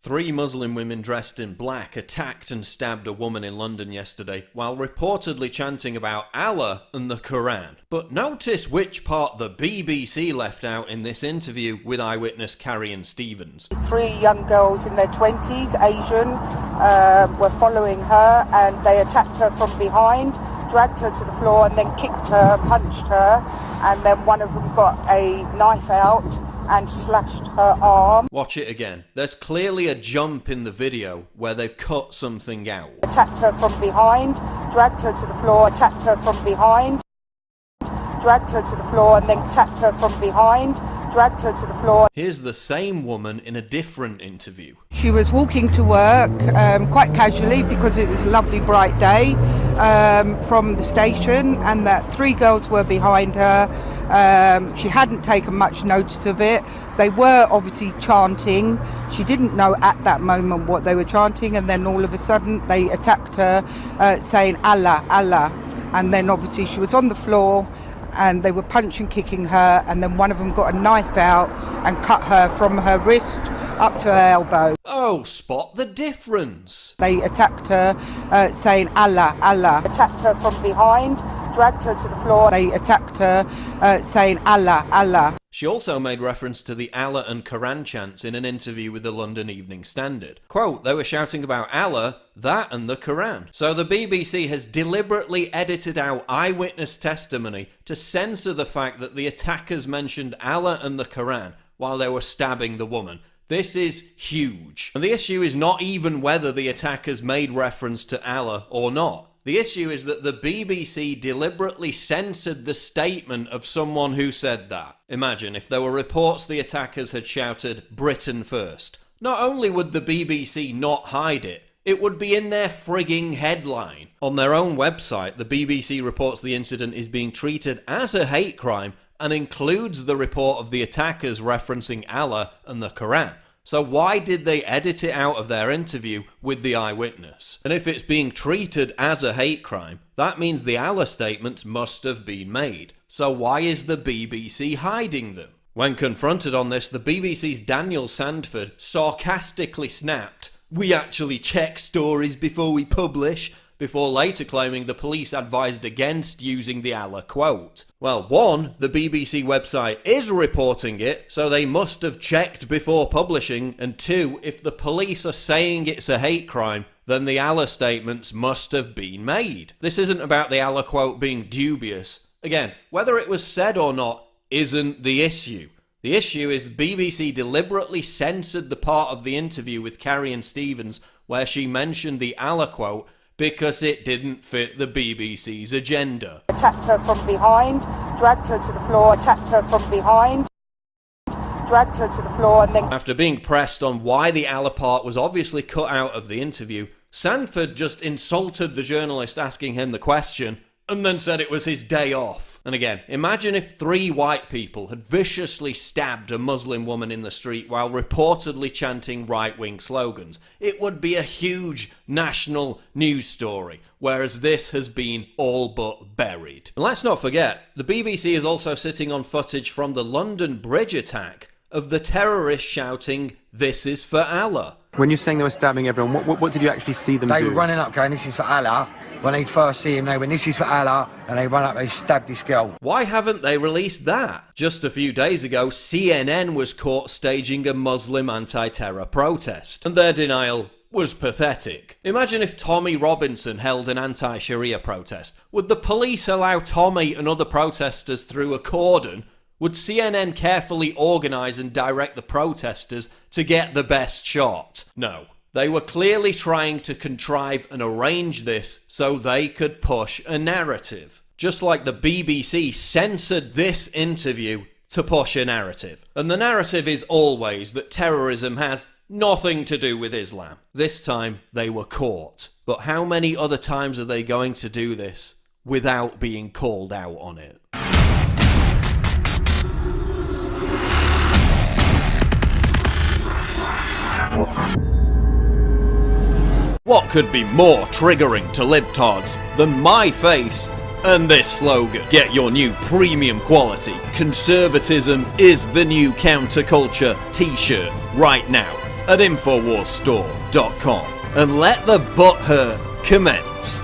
Three Muslim women dressed in black attacked and stabbed a woman in London yesterday while reportedly chanting about Allah and the Quran. But notice which part the BBC left out in this interview with eyewitness Carrie Stevens. Three young girls in their 20s, Asian, were following her and they attacked her from behind, dragged her to the floor and then kicked her, punched her, and then one of them got a knife out and slashed her arm. Watch it again. There's clearly a jump in the video where they've cut something out. Attacked her from behind, dragged her to the floor, attacked her from behind, dragged her to the floor and then attacked her from behind, dragged her to the floor. Here's the same woman in a different interview. She was walking to work quite casually because it was a lovely bright day from the station, and that three girls were behind her. She hadn't taken much notice of it. They were obviously chanting. She didn't know at that moment what they were chanting, and then all of a sudden they attacked her saying Allah, Allah, and then obviously she was on the floor and they were punching, kicking her, and then one of them got a knife out and cut her from her wrist up to her elbow. Oh, spot the difference. They attacked her saying Allah, Allah. Attacked her from behind, dragged her to the floor. They attacked her saying Allah, Allah. She also made reference to the Allah and Quran chants in an interview with the London Evening Standard. Quote, they were shouting about Allah, that and the Quran. So the BBC has deliberately edited out eyewitness testimony to censor the fact that the attackers mentioned Allah and the Quran while they were stabbing the woman. This is huge. And the issue is not even whether the attackers made reference to Allah or not. The issue is that the BBC deliberately censored the statement of someone who said that. Imagine if there were reports the attackers had shouted Britain first. Not only would the BBC not hide it, it would be in their frigging headline. On their own website, the BBC reports the incident is being treated as a hate crime and includes the report of the attackers referencing Allah and the Quran. So why did they edit it out of their interview with the eyewitness? And if it's being treated as a hate crime, that means the Allah statements must have been made. So why is the BBC hiding them? When confronted on this, the BBC's Daniel Sandford sarcastically snapped, "We actually check stories before we publish," before later claiming the police advised against using the Allah quote. Well, one, the BBC website is reporting it, so they must have checked before publishing, and two, if the police are saying it's a hate crime, then the Allah statements must have been made. This isn't about the Allah quote being dubious. Again, whether it was said or not isn't the issue. The issue is the BBC deliberately censored the part of the interview with Carrie Stevens where she mentioned the Allah quote because it didn't fit the BBC's agenda. Attacked her from behind, dragged her to the floor, attacked her from behind, dragged her to the floor and then... After being pressed on why the Allah part was obviously cut out of the interview, Sandford just insulted the journalist asking him the question and then said it was his day off. And again, imagine if three white people had viciously stabbed a Muslim woman in the street while reportedly chanting right-wing slogans. It would be a huge national news story, whereas this has been all but buried. And let's not forget, the BBC is also sitting on footage from the London Bridge attack of the terrorists shouting, "This is for Allah." When you're saying they were stabbing everyone, what did you actually see them do? They were running up going, "This is for Allah." When they first see him, they went, "This is for Allah," and they run up, they stabbed this girl. Why haven't they released that? Just a few days ago, CNN was caught staging a Muslim anti-terror protest, and their denial was pathetic. Imagine if Tommy Robinson held an anti-Sharia protest. Would the police allow Tommy and other protesters through a cordon? Would CNN carefully organise and direct the protesters to get the best shot? No. They were clearly trying to contrive and arrange this so they could push a narrative. Just like the BBC censored this interview to push a narrative. And the narrative is always that terrorism has nothing to do with Islam. This time they were caught. But how many other times are they going to do this without being called out on it? What could be more triggering to libtards than my face and this slogan? Get your new premium quality "Conservatism is the new counterculture" t-shirt right now at InfoWarsStore.com and let the butthurt commence.